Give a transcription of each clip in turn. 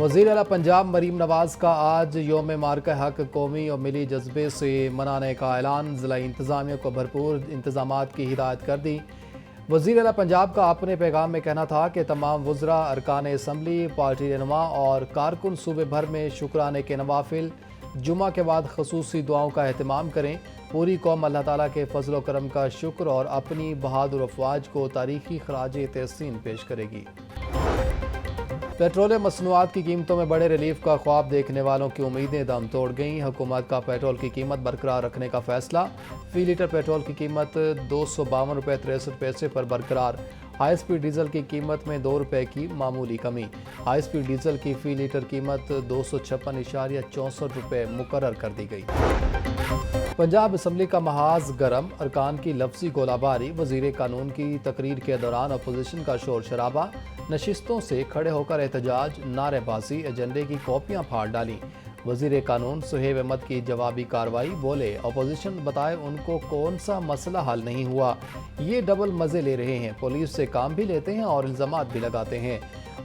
وزیر اعلیٰ پنجاب مریم نواز کا آج یوم مارکہ حق قومی اور ملی جذبے سے منانے کا اعلان، ضلع انتظامیہ کو بھرپور انتظامات کی ہدایت کر دی۔ وزیر اعلیٰ پنجاب کا اپنے پیغام میں کہنا تھا کہ تمام وزراء، ارکان اسمبلی، پارٹی رہنما اور کارکن صوبے بھر میں شکرانے کے نوافل جمعہ کے بعد خصوصی دعاؤں کا اہتمام کریں۔ پوری قوم اللہ تعالیٰ کے فضل و کرم کا شکر اور اپنی بہادر افواج کو تاریخی خراج تحسین پیش کرے گی۔ پیٹرولیم مصنوعات کی قیمتوں میں بڑے ریلیف کا خواب دیکھنے والوں کی امیدیں دم توڑ گئیں۔ حکومت کا پیٹرول کی قیمت برقرار رکھنے کا فیصلہ، فی لیٹر پیٹرول کی قیمت 252 روپے 63 پیسے پر برقرار۔ ہائی سپیڈ ڈیزل کی قیمت میں 2 روپے کی معمولی کمی، ہائی سپیڈ ڈیزل کی فی لیٹر قیمت 256.64 روپے مقرر کر دی گئی۔ پنجاب اسمبلی کا محاذ گرم، ارکان کی لفظی گولہ باری، وزیر قانون کی تقریر کے دوران اپوزیشن کا شور شرابہ، نشستوں سے کھڑے ہو کر احتجاج، نعرے بازی، ایجنڈے کی کاپیاں پھاڑ ڈالیں۔ وزیر قانون صہیب احمد کی جوابی کارروائی، بولے اپوزیشن بتائے ان کو کون سا مسئلہ حل نہیں ہوا، یہ ڈبل مزے لے رہے ہیں، پولیس سے کام بھی لیتے ہیں اور الزامات بھی لگاتے ہیں۔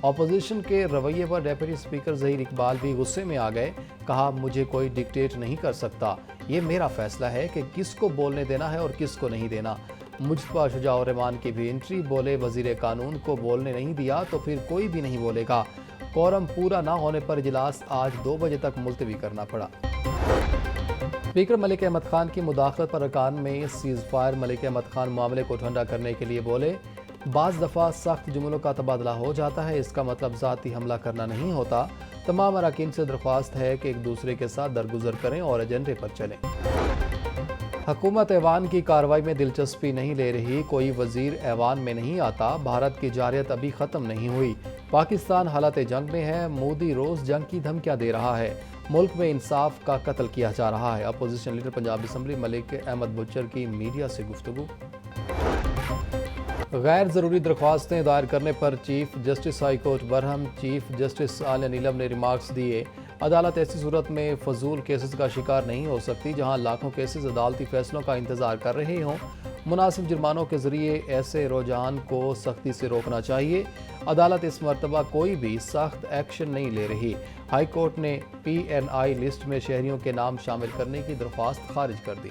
اپوزیشن کے رویے پر ڈپٹی اسپیکر ظہیر اقبال بھی غصے میں آ گئے، کہا مجھے کوئی ڈکٹیٹ نہیں کر سکتا، یہ میرا فیصلہ ہے کہ کس کو بولنے دینا ہے اور کس کو نہیں دینا۔ مجتبیٰ شجاع الرحمان کی بھی انٹری، بولے وزیر قانون کو بولنے نہیں دیا تو پھر کوئی بھی نہیں بولے گا۔ کورم پورا نہ ہونے پر اجلاس آج 2 بجے تک ملتوی کرنا پڑا۔ اسپیکر ملک احمد خان کی مداخلت پر ارکان میں سیز فائر، ملک احمد خان معاملے کو ٹھنڈا کرنے کے لیے بولے بعض دفعہ سخت جملوں کا تبادلہ ہو جاتا ہے، اس کا مطلب ذاتی حملہ کرنا نہیں ہوتا، تمام اراکین سے درخواست ہے کہ ایک دوسرے کے ساتھ درگزر کریں اور ایجنڈے پر چلیں۔ حکومت ایوان کی کارروائی میں دلچسپی نہیں لے رہی، کوئی وزیر ایوان میں نہیں آتا، بھارت کی جارحیت ابھی ختم نہیں ہوئی، پاکستان حالت جنگ میں ہے، مودی روز جنگ کی دھمکیاں دے رہا ہے، ملک میں انصاف کا قتل کیا جا رہا ہے۔ Opposition leader Punjab assembly Malik Ahmad Butcher کی میڈیا سے گفتگو۔ غیر ضروری درخواستیں دائر کرنے پر چیف جسٹس ہائی کورٹ برہم، چیف جسٹس عالیہ نیلم نے ریمارکس دیے، عدالت ایسی صورت میں فضول کیسز کا شکار نہیں ہو سکتی جہاں لاکھوں کیسز عدالتی فیصلوں کا انتظار کر رہے ہوں، مناسب جرمانوں کے ذریعے ایسے رجحان کو سختی سے روکنا چاہیے، عدالت اس مرتبہ کوئی بھی سخت ایکشن نہیں لے رہی، ہائی کورٹ نے PNI لسٹ میں شہریوں کے نام شامل کرنے کی درخواست خارج کر دی۔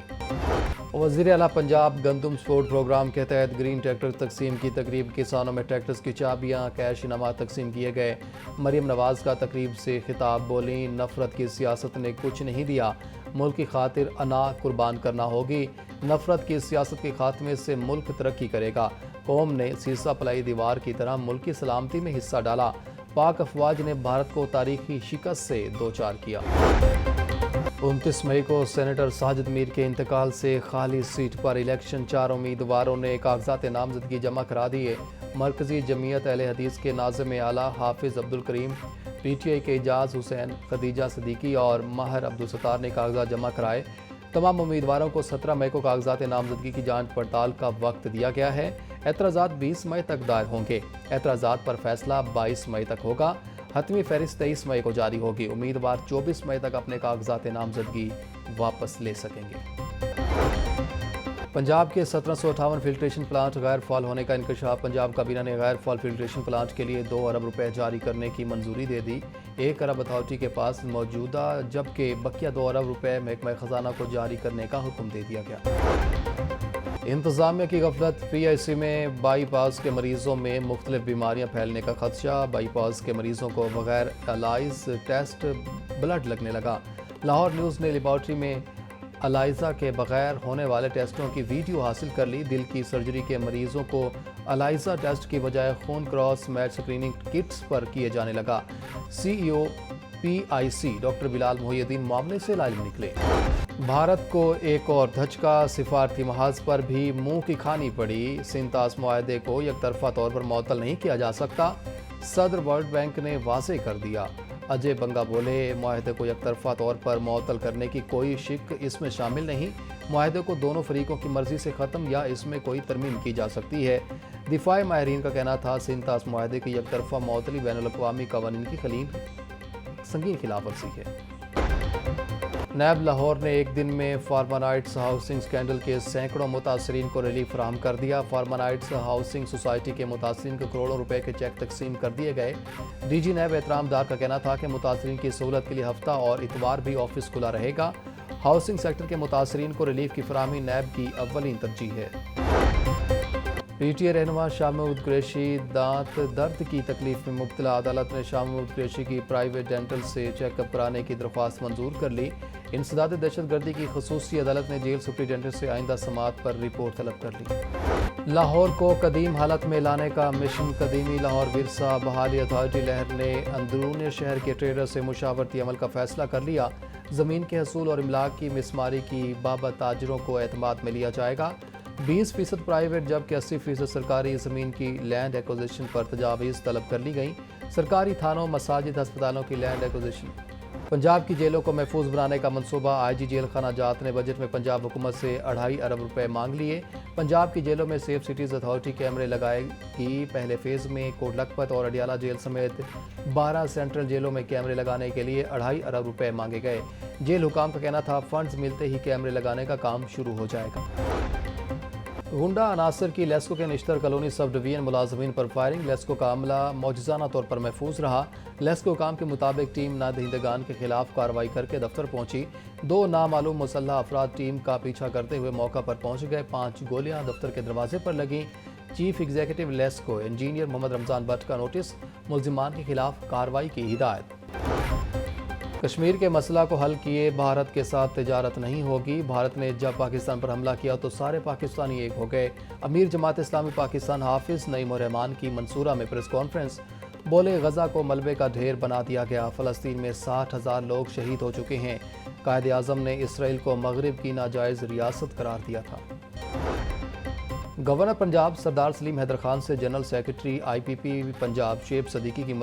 وزیر اعلیٰ پنجاب گندم سپورٹ پروگرام کے تحت گرین ٹریکٹر تقسیم کی تقریب، کسانوں میں ٹریکٹرز کی چابیاں، کیش انعامات تقسیم کیے گئے۔ مریم نواز کا تقریب سے خطاب، بولیں نفرت کی سیاست نے کچھ نہیں دیا، ملک کی خاطر انا قربان کرنا ہوگی، نفرت کی سیاست کے خاتمے سے ملک ترقی کرے گا۔ قوم نے سیسا پلائی دیوار کی طرح ملک کی سلامتی میں حصہ ڈالا، پاک افواج نے بھارت کو تاریخی شکست سے دوچار کیا۔ 29 مئی کو سینیٹر ساجد میر کے انتقال سے خالی سیٹ پر الیکشن، 4 امیدواروں نے کاغذات نامزدگی جمع کرا دیے۔ مرکزی جمعیت اہل حدیث کے ناظم اعلیٰ حافظ عبدالکریم، PTI کے اعجاز حسین، خدیجہ صدیقی اور ماہر عبدالستار نے کاغذات جمع کرائے۔ تمام امیدواروں کو 17 مئی کو کاغذات نامزدگی کی جانچ پڑتال کا وقت دیا گیا ہے۔ اعتراضات 20 مئی تک دائر ہوں گے، اعتراضات پر فیصلہ 22 مئی تک ہوگا، حتمی فہرست 23 مئی کو جاری ہوگی، امیدوار 24 مئی تک اپنے کاغذات نامزدگی واپس لے سکیں گے۔ پنجاب کے 1758 فلٹریشن پلانٹ غیر فعال ہونے کا انکشاف، پنجاب کابینہ نے غیر فعال فلٹریشن پلانٹ کے لیے 2 ارب روپے جاری کرنے کی منظوری دے دی۔ 1 ارب اتھارٹی کے پاس موجودہ، جبکہ بقیہ 2 ارب روپے محکمہ خزانہ کو جاری کرنے کا حکم دے دیا گیا۔ انتظامیہ کی غفلت، PIC میں بائی پاس کے مریضوں میں مختلف بیماریاں پھیلنے کا خدشہ، بائی پاس کے مریضوں کو بغیر الائز ٹیسٹ بلڈ لگنے لگا۔ لاہور نیوز نے لیبارٹری میں الائزہ کے بغیر ہونے والے ٹیسٹوں کی ویڈیو حاصل کر لی، دل کی سرجری کے مریضوں کو الائزہ ٹیسٹ کی بجائے خون کراس میچ سکریننگ کٹس پر کیے جانے لگا۔ CEO PIC ڈاکٹر بلال محی الدین معاملے سے لاعلم نکلے۔ بھارت کو ایک اور دھچکا، سفارتی محاذ پر بھی منہ کی کھانی پڑی، سنتاس معاہدے کو یک طرفہ طور پر معطل نہیں کیا جا سکتا، صدر ورلڈ بینک نے واضح کر دیا۔ اجے بنگا بولے معاہدے کو یک طرفہ طور پر معطل کرنے کی کوئی شک اس میں شامل نہیں، معاہدے کو دونوں فریقوں کی مرضی سے ختم یا اس میں کوئی ترمیم کی جا سکتی ہے۔ دفاعی ماہرین کا کہنا تھا سنتاس معاہدے کی یک طرفہ معطلی بین الاقوامی قوانین کی سنگین خلاف ورزی ہے۔ نیب لاہور نے ایک دن میں فارمانائٹس ہاؤسنگ سکینڈل کے سینکڑوں متاثرین کو ریلیف فراہم کر دیا۔ فارمانائٹس ہاؤسنگ سوسائٹی کے متاثرین کو کروڑوں روپے کے چیک تقسیم کر دیے گئے۔ ڈی جی نیب احترام ڈار کا کہنا تھا کہ متاثرین کی سہولت کے لیے ہفتہ اور اتوار بھی آفس کھلا رہے گا۔ ہاؤسنگ سیکٹر کے متاثرین کو ریلیف کی فراہمی نیب کی اولین ترجیح ہے۔ پی ٹی اے رہنما شاہ محمود قریشی دانت درد کی تکلیف میں مبتلا، عدالت نے شاہ محمود قریشی کی پرائیویٹ ڈینٹل سے چیک اپ کرانے کی درخواست منظور کر لی۔ انسداد دہشت گردی کی خصوصی عدالت نے جیل سپرنٹنڈنٹ سے آئندہ سماعت پر رپورٹ طلب کر لی۔ لاہور کو قدیم حالت میں لانے کا مشن، قدیمی لاہور ورثہ بحالی اتھارٹی لہر نے اندرون شہر کے ٹریڈر سے مشاورتی عمل کا فیصلہ کر لیا۔ زمین کے حصول اور املاک کی مسماری کی بابت تاجروں کو اعتماد میں لیا جائے گا۔ 20% پرائیویٹ جبکہ 80% سرکاری زمین کی لینڈ ایکوزیشن پر تجاویز طلب کر لی گئیں۔ سرکاری تھانوں، مساجد، ہسپتالوں کی لینڈ ایکوزیشن۔ پنجاب کی جیلوں کو محفوظ بنانے کا منصوبہ، آئی جی جیل خانہ جات نے بجٹ میں پنجاب حکومت سے 2.5 ارب روپے مانگ لیے۔ پنجاب کی جیلوں میں سیف سٹیز اتھارٹی کیمرے لگائے گی۔ پہلے فیز میں کوٹ لکھپت اور اڈیالہ جیل سمیت 12 سینٹرل جیلوں میں کیمرے لگانے کے لیے 2.5 ارب روپے مانگے گئے۔ جیل حکام کا کہنا تھا فنڈز ملتے ہی کیمرے لگانے کا کام شروع ہو جائے گا۔ گنڈا عناصر کی لیسکو کے نشتر کالونی سب ڈویژن ملازمین پر فائرنگ، لیسکو کا عملہ معجزانہ طور پر محفوظ رہا۔ لیسکو حکام کے مطابق ٹیم نادہندگان کے خلاف کارروائی کر کے دفتر پہنچی۔ 2 نامعلوم مسلح افراد ٹیم کا پیچھا کرتے ہوئے موقع پر پہنچ گئے۔ 5 گولیاں دفتر کے دروازے پر لگیں۔ Chief executive LESCO engineer Muhammad Ramzan but کا نوٹس، ملزمان کے خلاف کارروائی کی ہدایت۔ کشمیر کے مسئلہ کو حل کیے بھارت کے ساتھ تجارت نہیں ہوگی۔ بھارت نے جب پاکستان پر حملہ کیا تو سارے پاکستانی ایک ہو گئے۔ امیر جماعت اسلامی پاکستان حافظ نعیم الرحمان کی منصورہ میں پریس کانفرنس، بولے غزہ کو ملبے کا ڈھیر بنا دیا گیا، فلسطین میں 60,000 لوگ شہید ہو چکے ہیں۔ قائد اعظم نے اسرائیل کو مغرب کی ناجائز ریاست قرار دیا تھا۔ گورنر پنجاب سردار سلیم حیدر خان سے جنرل سیکرٹری آئی پی پی پنجاب شعیب صدیقی کی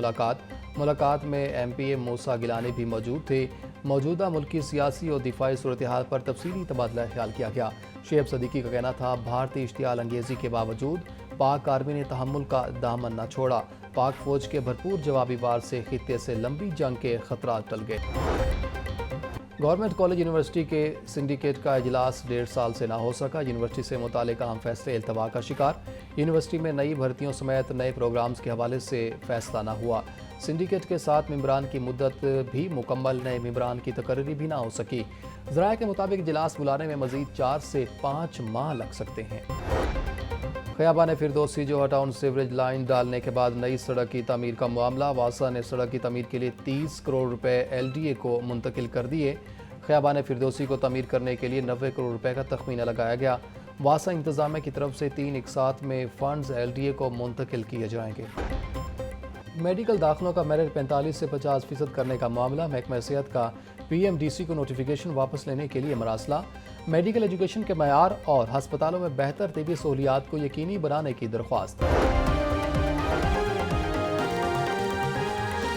ملاقات میں ایم پی اے موسیٰ گیلانی بھی موجود تھے۔ موجودہ ملکی سیاسی اور دفاعی صورتحال پر تفصیلی تبادلہ خیال کیا گیا۔ شعیب صدیقی کا کہنا تھا بھارتی اشتعال انگیزی کے باوجود پاک آرمی نے تحمل کا دامن نہ چھوڑا۔ پاک فوج کے بھرپور جوابی وار سے خطے سے لمبی جنگ کے خطرات ٹل گئے۔ گورنمنٹ کالج یونیورسٹی کے سنڈیکیٹ کا اجلاس 1.5 سال سے نہ ہو سکا، یونیورسٹی سے متعلق اہم فیصلے التوا کا شکار۔ یونیورسٹی میں نئی بھرتیوں سمیت نئے پروگرامز کے حوالے سے فیصلہ نہ ہوا۔ سنڈیکیٹ کے 7 ممبران کی مدت بھی مکمل، نئے ممبران کی تقرری بھی نہ ہو سکی۔ ذرائع کے مطابق اجلاس بلانے میں مزید 4 سے 5 ماہ لگ سکتے ہیں۔ خیابان فردوسی جو ٹاؤن سیوریج لائن ڈالنے کے بعد نئی سڑک کی تعمیر کا معاملہ، واسا نے سڑک کی تعمیر کے لیے 30 کروڑ روپے ایل ڈی اے کو منتقل کر دیے۔ خیابان فردوسی کو تعمیر کرنے کے لیے 90 کروڑ روپے کا تخمینہ لگایا گیا۔ واسا انتظامیہ کی طرف سے 3 اقساط میں فنڈز ایل ڈی اے کو منتقل کیے جائیں گے۔ میڈیکل داخلوں کا میرٹ 45 سے 50% کرنے کا معاملہ، محکمہ صحت کا پی ایم ڈی سی کو نوٹیفیکیشن واپس لینے کے لیے مراسلہ۔ میڈیکل ایجوکیشن کے معیار اور ہسپتالوں میں بہتر طبی سہولیات کو یقینی بنانے کی درخواست۔